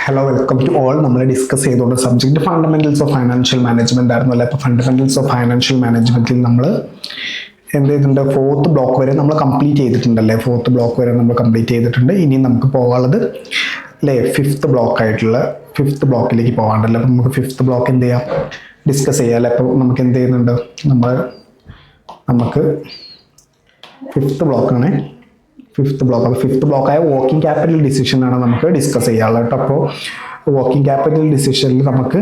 Hello, welcome to all. നമ്മൾ discuss ചെയ്തുകൊണ്ട് subject fundamentals of financial management ആയിരുന്നു അല്ലേ. അപ്പോൾ ഫണ്ടമെന്റൽസ് ഓഫ് ഫൈനാൻഷ്യൽ മാനേജ്മെന്റിൽ നമ്മൾ എന്ത് ചെയ്തിട്ടുണ്ട്, ഫോർത്ത് ബ്ലോക്ക് വരെ നമ്മൾ കംപ്ലീറ്റ് ചെയ്തിട്ടുണ്ടല്ലേ. ഫോർത്ത് ബ്ലോക്ക് വരെ നമ്മൾ കംപ്ലീറ്റ് ചെയ്തിട്ടുണ്ട്. ഇനി നമുക്ക് പോകാനുള്ളത് അല്ലേ ഫിഫ്ത്ത് ബ്ലോക്കിലേക്ക് പോകാണ്ടല്ലോ. അപ്പം നമുക്ക് ഫിഫ്ത്ത് ബ്ലോക്ക് എന്ത് ചെയ്യാം, ഡിസ്കസ് ചെയ്യാം അല്ലേ. അപ്പോൾ നമുക്ക് എന്ത് ചെയ്യുന്നുണ്ട്, നമുക്ക് ഫിഫ്ത്ത് ബ്ലോക്കാണ്. അപ്പോൾ ഫിഫ്ത്ത് ബ്ലോക്കായ വർക്കിംഗ് ക്യാപിറ്റൽ ഡിസിഷനാണ് നമുക്ക് ഡിസ്കസ് ചെയ്യാനുള്ളത് കേട്ടോ. അപ്പോൾ വർക്കിംഗ് ക്യാപിറ്റൽ ഡിസിഷനിൽ നമുക്ക്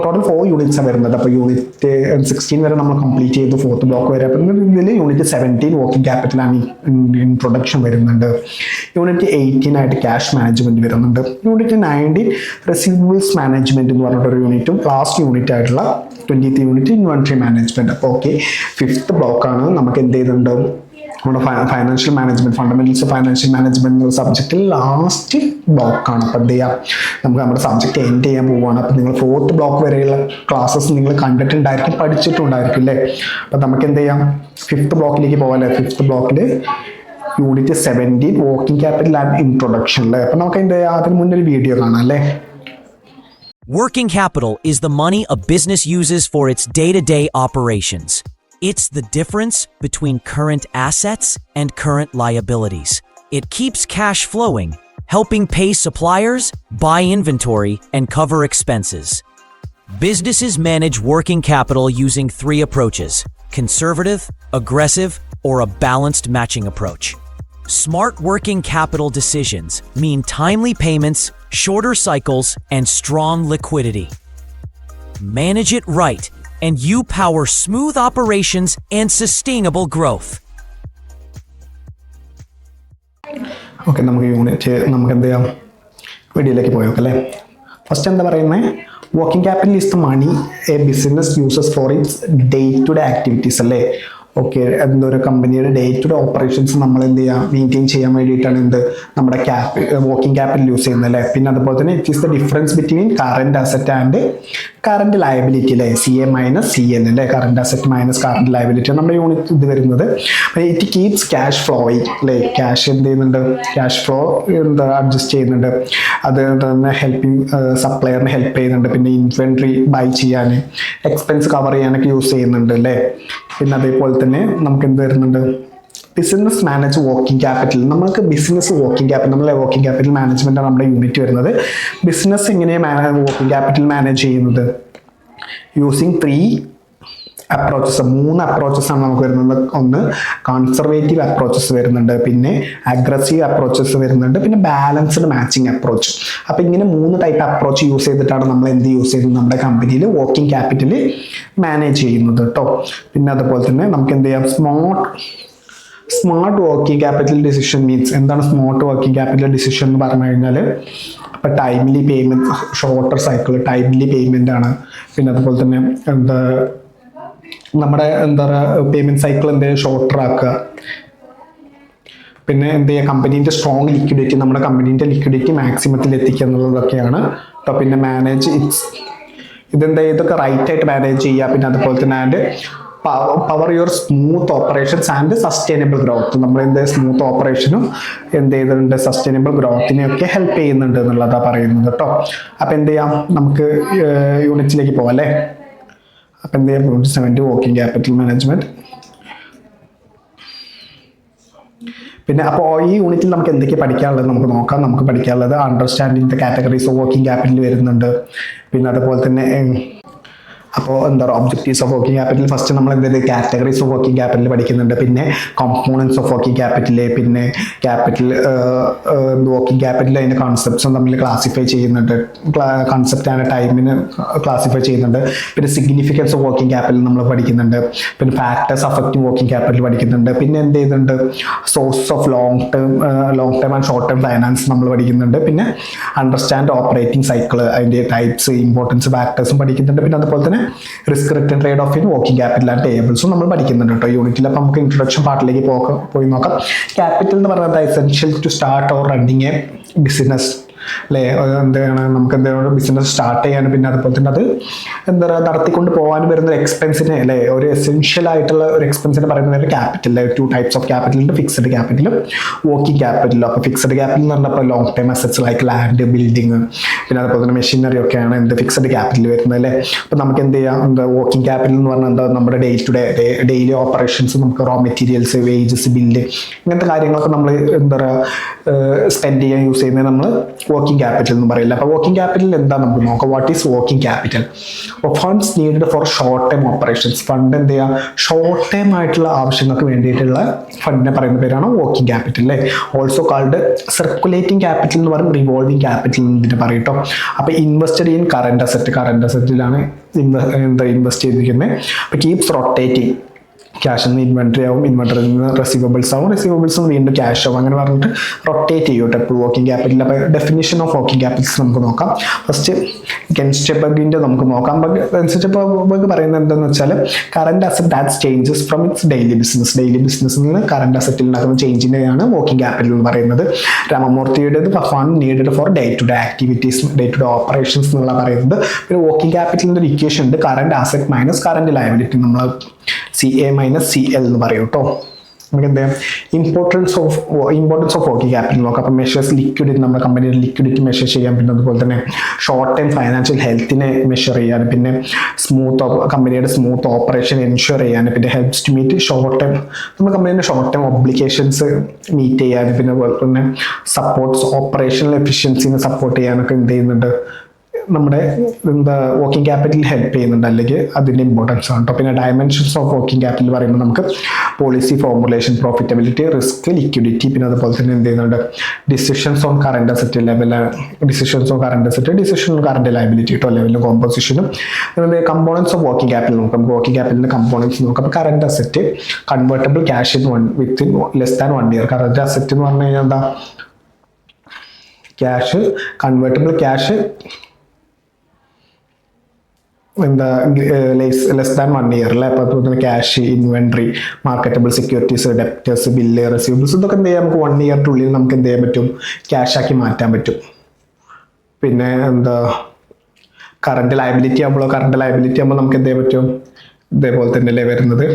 ടോട്ടൽ 4 യൂണിറ്റ്സാണ് വരുന്നത്. അപ്പോൾ യൂണിറ്റ് 16 വരെ നമ്മൾ കംപ്ലീറ്റ് ചെയ്തു, ഫോർത്ത് ബ്ലോക്ക് വരെ. അപ്പം ഇതിൽ യൂണിറ്റ് 17 വർക്കിംഗ് ക്യാപിറ്റലാണ് ഇൻട്രൊഡക്ഷൻ വരുന്നുണ്ട്. യൂണിറ്റ് 18 ആയിട്ട് ക്യാഷ് മാനേജ്മെന്റ് വരുന്നുണ്ട്. യൂണിറ്റ് 19 റെസിവബിൾസ് മാനേജ്മെന്റ് എന്ന് പറഞ്ഞിട്ടൊരു യൂണിറ്റും ലാസ്റ്റ് യൂണിറ്റ് ആയിട്ടുള്ള 20th യൂണിറ്റ് ഇൻവെന്ററി മാനേജ്മെന്റ്. അപ്പോൾ ഓക്കെ, ഫിഫ്ത്ത് ബ്ലോക്കാണ്. നമുക്ക് എന്ത് ചെയ്തിട്ടുണ്ട്, നമ്മുടെ financial management, fundamentals of financial management എന്ന സബ്ജക്റ്റിൽ ലാസ്റ്റ് ബ്ലോക്കാണ്. അപ്പോൾ എന്ത് ചെയ്യാം, നമുക്ക് നമ്മുടെ സബ്ജക്റ്റ് എൻഡ് ചെയ്യാൻ പോവുകയാണ്. അപ്പോൾ നിങ്ങൾ ഫോർത്ത് ബ്ലോക്ക് വരെയുള്ള ക്ലാസ്സസ് നിങ്ങൾ കണ്ടിട്ടുണ്ടായിരിക്കും, പഠിച്ചിട്ടുണ്ടായിരിക്കും അല്ലേ. അപ്പോൾ നമുക്ക് എന്ത് ചെയ്യാം, ഫിഫ്ത്ത് ബ്ലോക്കിലേക്ക് പോകാമല്ലേ. ഫിഫ്ത്ത് ബ്ലോക്കിൽ unit 17 working capital and introduction അല്ലേ. അപ്പോൾ നമുക്ക് എന്ത് ചെയ്യാം, അതിന് മുന്നേ ഒരു വീഡിയോ കാണാം അല്ലേ. Working capital is the money a business uses for its day-to-day operations. It's the difference between current assets and current liabilities. It keeps cash flowing, helping pay suppliers, buy inventory, and cover expenses. Businesses manage working capital using 3 approaches: conservative, aggressive, or a balanced matching approach. Smart working capital decisions mean timely payments, shorter cycles, and strong liquidity. Manage it right, and you power smooth operations and sustainable growth. Okay, നമുക്ക് എന്ത് ചെയ്യാം, വീഡിയോയിലേക്ക് പോയോക്കെ അല്ലേ. First എന്താ പറയുന്നത്, working capital is the money a business uses for its day to day activities അല്ലേ. Okay, എന്തൊരു കമ്പനിയുടെ ഡേ ടു ഡേ ഓപ്പറേഷൻസ് നമ്മൾ എന്ത് ചെയ്യാം, മെയിൻറ്റെയിൻ ചെയ്യാൻ വേണ്ടിയിട്ടാണ് നമ്മുടെ വർക്കിംഗ് ക്യാപിറ്റൽ യൂസ് ചെയ്യുന്നത് അല്ലേ. പിന്നെ അതുപോലെ തന്നെ it is the difference between current asset and current liability അല്ലേ. CA മൈനസ് CN അല്ലേ, current asset minus current liability നമ്മുടെ യൂണിറ്റ് ഇത് വരുന്നത്. ഇറ്റ് കീപ്സ് ക്യാഷ് ഫ്ലോയിങ് അല്ലേ. ക്യാഷ് എന്ത് ചെയ്യുന്നുണ്ട്, ക്യാഷ് ഫ്ലോ അഡ്ജസ്റ്റ് ചെയ്യുന്നുണ്ട്. അത് തന്നെ സപ്ലയറിന് ഹെൽപ്പ് ചെയ്യുന്നുണ്ട്. പിന്നെ ഇൻവെന്ററി ബൈ ചെയ്യാൻ, എക്സ്പെൻസ് കവർ ചെയ്യാനൊക്കെ യൂസ് ചെയ്യുന്നുണ്ട് അല്ലേ. പിന്നെ അതേപോലെ തന്നെ നമുക്ക് എന്ത് വരുന്നുണ്ട്, ബിസിനസ് മാനേജ് വർക്കിംഗ് ക്യാപിറ്റൽ. നമുക്ക് ബിസിനസ് വർക്കിംഗ് ക്യാപിറ്റൽ, നമ്മളെ വർക്കിംഗ് ക്യാപിറ്റൽ മാനേജ്മെന്റ് ആണ് നമ്മുടെ യൂണിറ്റ് വരുന്നത്. ബിസിനസ് എങ്ങനെയാണ് വർക്കിംഗ് ക്യാപിറ്റൽ മാനേജ് ചെയ്യുന്നത്, യൂസിങ് 3 അപ്രോച്ചസ്, 3 അപ്രോച്ചസ് ആണ് നമുക്ക് വരുന്നത്. ഒന്ന് കൺസർവേറ്റീവ് അപ്രോച്ചസ് വരുന്നുണ്ട്, പിന്നെ അഗ്രസീവ് അപ്രോച്ചസ് വരുന്നുണ്ട്, പിന്നെ ബാലൻസ്ഡ് മാച്ചിങ് അപ്രോച്ച്. അപ്പോൾ ഇങ്ങനെ 3 ടൈപ്പ് അപ്രോച്ച് യൂസ് ചെയ്തിട്ടാണ് നമ്മൾ എന്ത് യൂസ് ചെയ്യുന്നത്, നമ്മുടെ കമ്പനിയിൽ വർക്കിംഗ് ക്യാപിറ്റൽ മാനേജ് ചെയ്യുന്നത് കേട്ടോ. പിന്നെ അതുപോലെ തന്നെ നമുക്ക് എന്ത് ചെയ്യാം, smart working capital decision means എന്താണ് സ്മാർട്ട് വർക്കിംഗ് ക്യാപിറ്റൽ ഡിസിഷൻ എന്ന് പറഞ്ഞു കഴിഞ്ഞാൽ, ഇപ്പം timely payment, shorter cycle timely payment ആണ്. പിന്നെ അതുപോലെ തന്നെ നമ്മുടെ പേയ്മെന്റ് സൈക്കിൾ ഷോർട്ടർ ആക്കുക. പിന്നെ എന്ത് ചെയ്യുക, കമ്പനീൻ്റെ സ്ട്രോങ് ലിക്വിഡിറ്റി, നമ്മുടെ കമ്പനീൻ്റെ ലിക്വിഡിറ്റി മാക്സിമത്തിൽ എത്തിക്കുക എന്നുള്ളതൊക്കെയാണ് കേട്ടോ. പിന്നെ മാനേജ് ഇതൊക്കെ റൈറ്റ് ആയിട്ട് മാനേജ് ചെയ്യുക. പിന്നെ അതുപോലെ തന്നെ power your smooth operations and sustainable growth. നമ്മൾ സ്മൂത്ത് ഓപ്പറേഷനും എന്ത് ചെയ്തിട്ടുണ്ട്, സസ്റ്റൈനബിൾ ഗ്രോത്തിനെയൊക്കെ ഹെൽപ്പ് ചെയ്യുന്നുണ്ട് എന്നുള്ളതാണ് പറയുന്നത് കേട്ടോ. അപ്പം എന്ത് ചെയ്യാം, നമുക്ക് യൂണിറ്റിലേക്ക് പോകാം അല്ലേ. അപ്പം എന്ത് ചെയ്യാം, യൂണിറ്റ് 70 വർക്കിംഗ് ക്യാപിറ്റൽ മാനേജ്മെന്റ്. പിന്നെ അപ്പോൾ ഈ യൂണിറ്റിൽ നമുക്ക് എന്തൊക്കെ പഠിക്കാനുള്ളത് നമുക്ക് നോക്കാം. നമുക്ക് പഠിക്കാനുള്ളത് understanding the categories of working capital വരുന്നുണ്ട്. പിന്നെ അതുപോലെ തന്നെ അപ്പോൾ objectives of working capital. First നമ്മൾ കാറ്റഗറീസ് ഓഫ് വർക്കിംഗ് ക്യാപിറ്റൽ പഠിക്കുന്നുണ്ട്. പിന്നെ കോമ്പോണൻസ് ഓഫ് വർക്കിംഗ് ക്യാപിറ്റൽ, പിന്നെ വർക്കിംഗ് ക്യാപിറ്റൽ അതിൻ്റെ കോൺസെപ്റ്റ്സും തമ്മിൽ ക്ലാസിഫൈ ചെയ്യുന്നുണ്ട്. കൺസെപ്റ്റ് ആൻഡ് ടൈമിന് ക്ലാസിഫൈ ചെയ്യുന്നുണ്ട്. പിന്നെ സിഗ്നിഫിക്കൻസ് ഓഫ് വർക്കിംഗ് ക്യാപിറ്റൽ നമ്മൾ പഠിക്കുന്നുണ്ട്. പിന്നെ ഫാക്ടേഴ്സ് അഫക്റ്റിംഗ് വർക്കിംഗ് ക്യാപിറ്റൽ പഠിക്കുന്നുണ്ട്. പിന്നെ എന്ത് ചെയ്യുന്നുണ്ട്, source of long term and short term finance നമ്മൾ പഠിക്കുന്നുണ്ട്. പിന്നെ അണ്ടർസ്റ്റാൻഡ് ഓപ്പറേറ്റിംഗ് സൈക്കിൾ, അതിൻ്റെ ടൈപ്സ്, ഇമ്പോർട്ടൻസ്, ഫാക്ടേഴ്സും പഠിക്കുന്നുണ്ട്. പിന്നെ അതുപോലെ തന്നെ risk return trade off in working capital and ടേബിൾസും നമ്മൾ പഠിക്കുന്നുണ്ട് കേട്ടോ യൂണിറ്റിൽ. അപ്പോൾ നമുക്ക് ഇൻട്രൊഡക്ഷൻ പാർട്ടിലേക്ക് പോയി നോക്കാം. ക്യാപിറ്റൽ എന്ന് പറയുന്നത് essential to start or running a business അല്ലേ? എന്താണ് നമുക്ക് എന്താണ് ബിസിനസ് സ്റ്റാർട്ട് ചെയ്യാനും പിന്നെ അതുപോലെ തന്നെ അത് എന്താ പറയുക നടത്തിക്കൊണ്ട് പോകാനും വരുന്ന ഒരു എക്സ്പെൻസിനെ അല്ലേ, ഒരു എസെൻഷ്യൽ ആയിട്ടുള്ള ഒരു എക്സ്പെൻസിന് പറയുന്നത് ക്യാപിറ്റൽ. 2 ടൈപ്സ് ഓഫ് ക്യാപിറ്റൽ ഉണ്ട്, ഫിക്സഡ് ക്യാപിറ്റലും വർക്കിംഗ് ക്യാപിറ്റലും. അപ്പോൾ ഫിക്സഡ് ക്യാപിറ്റൽ എന്ന് പറഞ്ഞപ്പോൾ long time assets like land, building, പിന്നെ അതുപോലെ തന്നെ മെഷീനറി ഒക്കെയാണ് എന്ത് ഫിക്സഡ് ക്യാപിറ്റൽ വരുന്നത് അല്ലേ. അപ്പോൾ നമുക്ക് എന്ത് ചെയ്യാം, എന്താ വർക്കിംഗ് ക്യാപിറ്റൽ എന്ന് പറഞ്ഞാൽ എന്താ നമ്മുടെ ഡെയിലി ഓപ്പറേഷൻസ്, നമുക്ക് റോ മെറ്റീരിയൽസ്, വേജസ്, ബില്ല്, ഇങ്ങനത്തെ കാര്യങ്ങളൊക്കെ നമ്മൾ എന്താ പറയുക സ്പെൻഡ് ചെയ്യാൻ യൂസ് ചെയ്യുന്നത് നമ്മൾ വർക്കിംഗ് ക്യാപിറ്റൽ എന്ന് പറയില്ല. അപ്പോൾ വർക്കിംഗ് ക്യാപിറ്റൽ എന്താ നമുക്ക് നോക്കാം. What is working capital? അപ്പോൾ funds needed for short time operations. Fund എന്ത് ചെയ്യുക, ഷോർട്ട് ടൈം ആയിട്ടുള്ള ആവശ്യങ്ങൾക്ക് വേണ്ടിയിട്ടുള്ള ഫണ്ടിനെ പറയുന്ന പേരാണ് വർക്കിംഗ് ക്യാപിറ്റൽ അല്ലേ. ഓൾസോ കാൾഡ് സർക്കുലേറ്റിംഗ് ക്യാപിറ്റൽ എന്ന് പറയും, റിവോൾവിംഗ് ക്യാപിറ്റൽ എന്ന് പറയും കേട്ടോ. അപ്പോൾ ഇൻവെസ്റ്റഡ് ഇൻ കറണ്ട് അസറ്റിലാണ് ഇൻവെസ്റ്റ് ചെയ്തിരിക്കുന്നത്. അപ്പോൾ കീപ്സ് റൊട്ടേറ്റിംഗ്. ക്യാഷിൽ നിന്ന് ഇൻവെന്ററി ആവും, ഇൻവെന്ററിൽ നിന്ന് റെസീവബിൾസ് ആവും, റെസീവബിൾസ് വീണ്ടും ക്യാഷ് ആവും, അങ്ങനെ പറഞ്ഞിട്ട് റൊട്ടേറ്റ് ചെയ്യൂട്ടെ എപ്പോഴും വർക്കിംഗ് ക്യാപിറ്റൽ. അപ്പോൾ ഡെഫിനിഷൻ ഓഫ് വർക്കിംഗ് ക്യാപിറ്റൽസ് നമുക്ക് നോക്കാം. ഫസ്റ്റ് ഗെൻസ്റ്റബർഗിൻ്റെ നമുക്ക് നോക്കാം. ഗെൻസ്റ്റബർഗ് പറയുന്നത് എന്താണെന്ന് വെച്ചാൽ current asset that changes from it's daily ബിസിനസ്സിൽ നിന്ന് കറണ്ട് അസറ്റിൽ ഉണ്ടാക്കുന്ന ചേഞ്ചിനെയാണ് വർക്കിംഗ് ക്യാപിറ്റൽ എന്ന് പറയുന്നത്. രാമമൂർത്തിയുടേത് fund needed for day to day activities, day to day operations എന്നുള്ള പറയുന്നത്. പിന്നെ വർക്കിംഗ് ക്യാപിറ്റലിൻ്റെ ഒരു ഇക്വേഷൻ ഉണ്ട്, current asset minus current liability, നമ്മൾ CA മൈനസ് CL എന്ന് പറയും കേട്ടോ. നമുക്ക് എന്ത് ചെയ്യാം, ഇമ്പോർട്ടൻസ് ഓഫ് വർക്കിംഗ് ക്യാപിറ്റൽ നോക്കാം. അപ്പോൾ മെഷേഴ്സ് ലിക്വിഡിറ്റി, നമ്മുടെ കമ്പനിയുടെ ലിക്വിഡിറ്റി മെഷർ ചെയ്യാം, പിന്നെ അതുപോലെ തന്നെ ഷോർട്ട് ടൈം ഫൈനാൻഷ്യൽ ഹെൽത്തിനെ മെഷർ ചെയ്യാൻ, പിന്നെ കമ്പനിയുടെ സ്മൂത്ത് ഓപ്പറേഷൻ എൻഷുർ ചെയ്യാൻ, പിന്നെ helps to meet short time, നമ്മുടെ കമ്പനിയുടെ ഷോർട്ട് ടൈം ഒബ്ലിഗേഷൻസ് മീറ്റ് ചെയ്യാൻ, പിന്നെ അതുപോലെ തന്നെ സപ്പോർട്ട്സ് ഓപ്പറേഷണൽ എഫിഷ്യൻസിനെ സപ്പോർട്ട് ചെയ്യാനൊക്കെ എന്ത് ചെയ്യുന്നുണ്ട്, നമ്മുടെ എന്താ വർക്കിംഗ് ക്യാപിറ്റൽ ഹെൽപ്പ് ചെയ്യുന്നുണ്ട്, അല്ലെങ്കിൽ അതിൻ്റെ ഇമ്പോർട്ടൻസ് ആണ് കേട്ടോ. പിന്നെ ഡയമെൻഷൻസ് ഓഫ് വർക്കിംഗ് ക്യാപിറ്റൽ പറയുമ്പോൾ നമുക്ക് policy formulation, profitability, risk, liquidity, പിന്നെ അതുപോലെ തന്നെ എന്ത് ചെയ്യുന്നുണ്ട് decisions on current asset level, decisions on current asset, decision on current liability കേട്ടോ, ലെവലും കോമ്പോസിഷനും. കമ്പോണൻസ് ഓഫ് വർക്കിംഗ് ക്യാപിറ്റൽ നോക്കാം. വർക്കിംഗ് ക്യാപിറ്റലിന്റെ കമ്പോണൻസ് നോക്കാം. അപ്പോൾ current asset convertible cash within less than 1 year. Current asset എന്ന് പറഞ്ഞു കഴിഞ്ഞാൽ എന്താ, ക്യാഷ് കൺവേർട്ടബിൾ ക്യാഷ് എന്താ ലെസ് ദാൻ 1 ഇയർ അല്ലേ. അപ്പോൾ അതുപോലെ തന്നെ cash, inventory, marketable securities, debtors, bill, റെസീവബിൾസ്, ഇതൊക്കെ എന്ത് ചെയ്യാം, നമുക്ക് 1 ഇയറിനുള്ളിൽ നമുക്ക് എന്ത് ചെയ്യാൻ പറ്റും, ക്യാഷ് ആക്കി മാറ്റാൻ പറ്റും. പിന്നെ എന്താ കറണ്ട് ലയബിലിറ്റി ആകുമ്പോൾ നമുക്ക് എന്ത് ചെയ്യാൻ പറ്റും, ഇതേപോലെ തന്നെ അല്ലേ വരുന്നത്,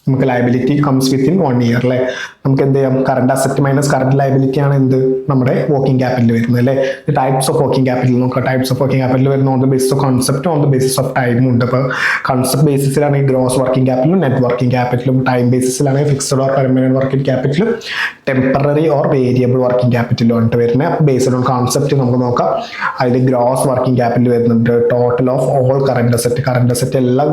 നമുക്ക് ലയബിലിറ്റി കംസ് വിത്തിൻ 1 ഇയർ അല്ലേ. നമുക്ക് എന്ത് ചെയ്യാം, current asset minus current liability ആണ് എന്ത് നമ്മുടെ വർക്കിംഗ് ക്യാപിറ്റൽ വരുന്നത് അല്ലേ. ടൈപ്സ് ഓഫ് വർക്കിംഗ് ക്യാപിറ്റൽ നോക്കാം. ടൈപ്സ് ഓഫ് വർക്കിംഗ് ക്യാപിറ്റൽ വരുന്ന on the basis of concept, on the basis of ടൈമും ഉണ്ട്. അപ്പോൾ കൺസെപ്റ്റ് ബേസിസിലാണെങ്കിൽ ഗ്രോസ് വർക്കിംഗ് ക്യാപിറ്റലും നെറ്റ് വർക്കിംഗ് ക്യാപിറ്റലും, ടൈം ബേസിസിലാണെങ്കിൽ ഫിക്സഡ് ഓർ പെർമനന്റ് വർക്കിംഗ് ക്യാപിറ്റലും, ടെമ്പററി ഓർ വേരിയബിൾ വർക്കിംഗ് ക്യാപിറ്റലും ആണ് വരുന്നത്. ബേസ്ഡ് ഓൺ കോൺസെപ്റ്റ് നമുക്ക് നോക്കാം. അതിൽ ഗ്രോസ് വർക്കിംഗ് ക്യാപിറ്റൽ വരുന്നുണ്ട്, total of all current asset എല്ലാം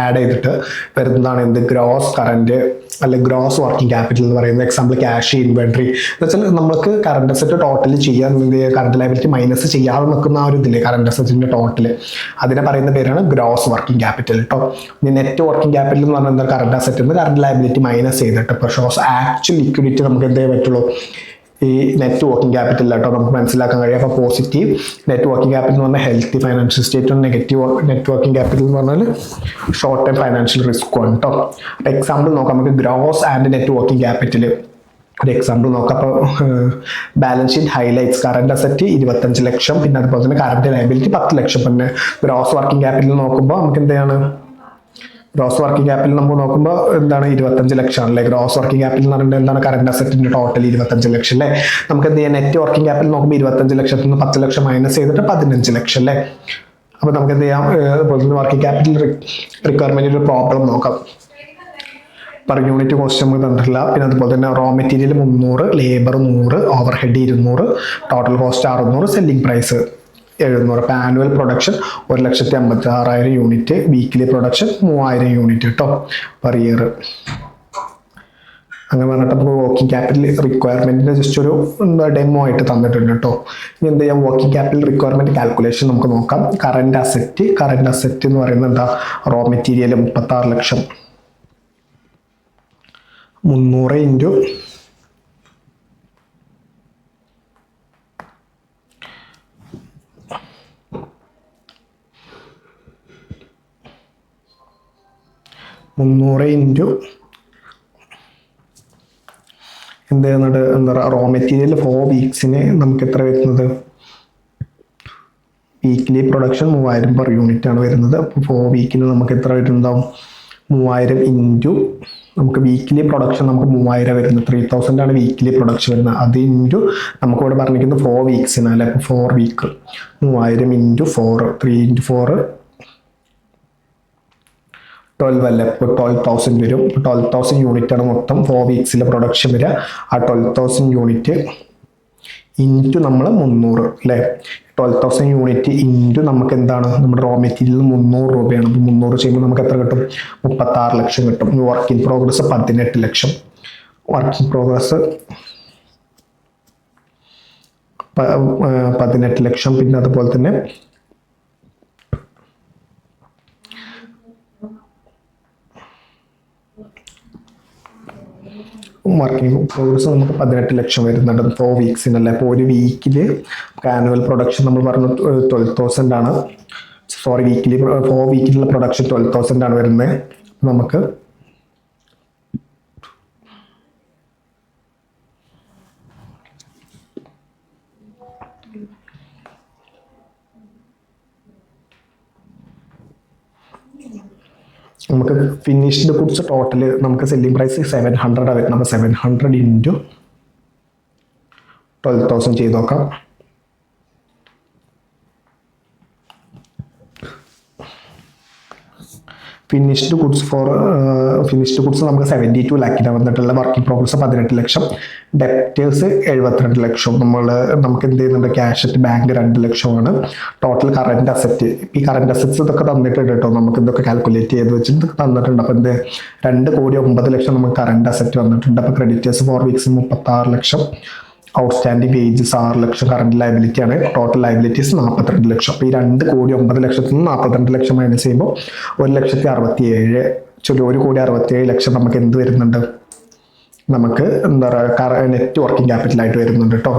ആഡ് ചെയ്തിട്ട് വരുന്നതാണ് എന്ത്, ഗ്രോസ് കറന്റ് അല്ലെ ഗ്രോസ് വർക്കിംഗ് ക്യാപിറ്റൽ എന്ന് പറയുന്നത്. എക്സാമ്പിൾ ക്യാഷ്, ഇൻവെന്ററി എന്ന് വെച്ചാൽ നമുക്ക് കറണ്ട് അസറ്റ് ടോട്ടൽ ചെയ്യാൻ കറണ്ട് ലയബിലിറ്റി മൈനസ് ചെയ്യാതെ നിൽക്കുന്ന ആ ഒരു ഇതില്ലേ കറണ്ട് അസറ്റിന്റെ ടോട്ടൽ, അതിനെ പറയുന്ന പേരാണ് ഗ്രോസ് വർക്കിംഗ് ക്യാപിറ്റൽ കേട്ടോ. നെറ്റ് വർക്കിംഗ് ക്യാപിറ്റൽ എന്ന് പറഞ്ഞാൽ current asset current liability minus ചെയ്തിട്ട് ഇപ്പോൾ ഷോസ് ആക്ച്വൽ ലിക്വിഡിറ്റി നമുക്ക് എന്തേ പറ്റുള്ളൂ, ഈ നെറ്റ് വർക്കിംഗ് ക്യാപിറ്റൽ കേട്ടോ നമുക്ക് മനസ്സിലാക്കാൻ കഴിയും. അപ്പോൾ പോസിറ്റീവ് നെറ്റ് വർക്കിംഗ് ക്യാപിറ്റൽ എന്ന് പറഞ്ഞാൽ ഹെൽത്തി ഫൈനാൻഷ്യൽ സ്റ്റേറ്റും, നെഗറ്റീവ് നെറ്റ് വർക്കിംഗ് ക്യാപിറ്റൽ എന്ന് പറഞ്ഞാൽ ഷോർട്ട് ടൈം ഫൈനാൻഷ്യൽ റിസ്ക്കും ആണ് കേട്ടോ. അപ്പോൾ എക്സാമ്പിൾ നോക്കാം നമുക്ക് gross and net working capital. ഒരു എക്സാമ്പിൾ നോക്കാം. അപ്പോൾ balance sheet highlights current asset 25 ലക്ഷം, പിന്നെ അതുപോലെ തന്നെ കറണ്ട് ലയബിലിറ്റി 10 ലക്ഷം. പിന്നെ ഗ്രോസ് വർക്കിംഗ് ക്യാപിറ്റൽ നോക്കുമ്പോൾ നമുക്ക് എന്താണ്, ഗ്രോസ് വർക്കിംഗ് ക്യാപിറ്റൽ നമ്മൾ നോക്കുമ്പോൾ എന്താണ് 25 ലക്ഷം അല്ലേ. ഗ്രോസ് വർക്കിംഗ് ക്യാപിറ്റൽ എന്ന് പറയുന്നത് എന്താണ്, കറണ്ട് അസറ്റിന്റെ ടോട്ടൽ 25 ലക്ഷം അല്ലേ. നമുക്ക് എന്ത് ചെയ്യാം, നെറ്റ് വർക്കിംഗ് ക്യാപിറ്റൽ നോക്കുമ്പോൾ 25 ലക്ഷത്തിൽ നിന്ന് 10 ലക്ഷം മൈനസ് ചെയ്തിട്ട് 15 ലക്ഷം അല്ലേ. അപ്പോൾ നമുക്ക് എന്ത് ചെയ്യാം, അതുപോലെ തന്നെ വർക്കിംഗ് ക്യാപിറ്റൽ റിക്വയർമെന്റിന്റെ ഒരു പ്രോബ്ലം നോക്കാം. പെർ യൂണിറ്റ് കോസ്റ്റ് നമുക്ക് തന്നിട്ടില്ല. പിന്നെ അതുപോലെ തന്നെ raw material 300, labour 100, overhead 200, total cost 600, selling price 700. അപ്പോൾ annual production 1,56,000 unit, weekly production 3000 unit കേട്ടോ പെർ ഇയർ. അങ്ങനെ പറഞ്ഞിട്ട് നമുക്ക് വർക്കിംഗ് ക്യാപിറ്റൽ റിക്വയർമെന്റിന്റെ ജസ്റ്റ് ഒരു ഡെമോ ആയിട്ട് തന്നിട്ടുണ്ട് കേട്ടോ. ഇനി എന്ത് ചെയ്യാം, വർക്കിംഗ് ക്യാപിറ്റൽ റിക്വയർമെന്റ് കാൽക്കുലേഷൻ നമുക്ക് നോക്കാം. കറണ്ട് അസറ്റ് എന്ന് പറയുന്നത് എന്താ, റോ മെറ്റീരിയൽ 36 ലക്ഷം, 300 ഇൻറ്റു 300 ഇൻറ്റു എന്ത് ചെയ്യുന്നുണ്ട്, എന്താ പറയുക, റോ മെറ്റീരിയൽ 4 വീക്സിന് നമുക്ക് എത്ര വരുന്നത്, വീക്ക്ലി പ്രൊഡക്ഷൻ 3000 പെർ യൂണിറ്റ് ആണ് വരുന്നത്. അപ്പോൾ 4 വീക്കിന് നമുക്ക് എത്ര വരുന്നുണ്ടാവും, 3000 ഇൻറ്റു നമുക്ക് വീക്ക്ലി പ്രൊഡക്ഷൻ നമുക്ക് 3000 വരുന്നത്, 3000 ആണ് വീക്ക്ലി പ്രൊഡക്ഷൻ വരുന്നത്. അത് ഇൻറ്റു നമുക്കിവിടെ പറഞ്ഞിരിക്കുന്നത് 4 വീക്സിനല്ലേ. അപ്പോൾ 4 വീക്ക് 3000 ഇൻറ്റു 4, 3 ഇൻറ്റു 4 12 അല്ലേ. ഇപ്പോൾ 12,000 വരും. 12,000 യൂണിറ്റ് ആണ് മൊത്തം 4 വീക്സിലെ പ്രൊഡക്ഷൻ വരിക. ആ 12,000 യൂണിറ്റ് ഇൻറ്റു നമ്മൾ 300 അല്ലേ. 12,000 യൂണിറ്റ് ഇൻറ്റു നമുക്ക് എന്താണ്, നമ്മുടെ റോ മെറ്റീരിയൽ 300 രൂപയാണ്. അപ്പോൾ 300 ചെയ്യുമ്പോൾ നമുക്ക് എത്ര കിട്ടും, 36 ലക്ഷം കിട്ടും. Work in progress 18 lakh. Work in progress 18 ലക്ഷം. പിന്നെ അതുപോലെ തന്നെ വർക്കിംഗ് പ്രോഗ്രസ് നമുക്ക് 18 ലക്ഷം വരുന്നുണ്ട് 4 വീക്സിനല്ലേ. അപ്പോൾ ഒരു വീക്കിൽ ആനുവൽ പ്രൊഡക്ഷൻ നമ്മൾ പറഞ്ഞു 12,000 ആണ്. സോറി, വീക്കിലി 4 വീക്കിലുള്ള പ്രൊഡക്ഷൻ 12,000 ആണ് വരുന്നത്. നമുക്ക് ഫിനിഷ്ഡ് ഗുഡ്സ് ടോട്ടൽ നമുക്ക് സെല്ലിംഗ് പ്രൈസ് 700 വരുന്നത്. അപ്പോൾ 700 ഇൻറ്റു 12,000 ചെയ്ത് നോക്കാം. ഫിനിഷ്ഡ് ഗുഡ്സ് നമുക്ക് 72 ലാക്കിലാണ് വന്നിട്ടുള്ള. വർക്കിംഗ് പ്രോഗ്രസ് 18 ലക്ഷം. ഡെപ്റ്റേഴ്സ് 72 ലക്ഷം. നമുക്ക് എന്ത് ചെയ്യുന്നുണ്ട്, ക്യാഷ് അറ്റ് ബാങ്ക് 2 ലക്ഷമാണ്. ടോട്ടൽ കറന്റ് അസറ്റ്, ഈ കറന്റ് അസറ്റ്സ് ഇതൊക്കെ തന്നിട്ടുണ്ട് കേട്ടോ. നമുക്ക് ഇതൊക്കെ കാൽക്കുലേറ്റ് ചെയ്ത് വെച്ചിട്ട് ഇതൊക്കെ തന്നിട്ടുണ്ട്. അപ്പോൾ എന്ത് 2,09,00,000 നമുക്ക് കറന്റ് അസറ്റ് വന്നിട്ടുണ്ട്. അപ്പോൾ ക്രെഡിറ്റേഴ്സ് 4 വീക്സ് 36 ലക്ഷം. ഔട്ട്സ്റ്റാൻഡിംഗ് വേജസ് 6 ലക്ഷം കറന്റ് ലയബിലിറ്റി ആണ്. ടോട്ടൽ ലയബിലിറ്റീസ് 42 ലക്ഷം. അപ്പോൾ ഈ 2,09,00,000 നിന്ന് 42 ലക്ഷം മൈനസ് ചെയ്യുമ്പോൾ 1,67,000 നമുക്ക് എന്ത് വരുന്നുണ്ട്, നമുക്ക് എന്താ പറയുക, നെറ്റ് വർക്കിംഗ് ക്യാപിറ്റൽ ആയിട്ട് വരുന്നുണ്ട് കേട്ടോ.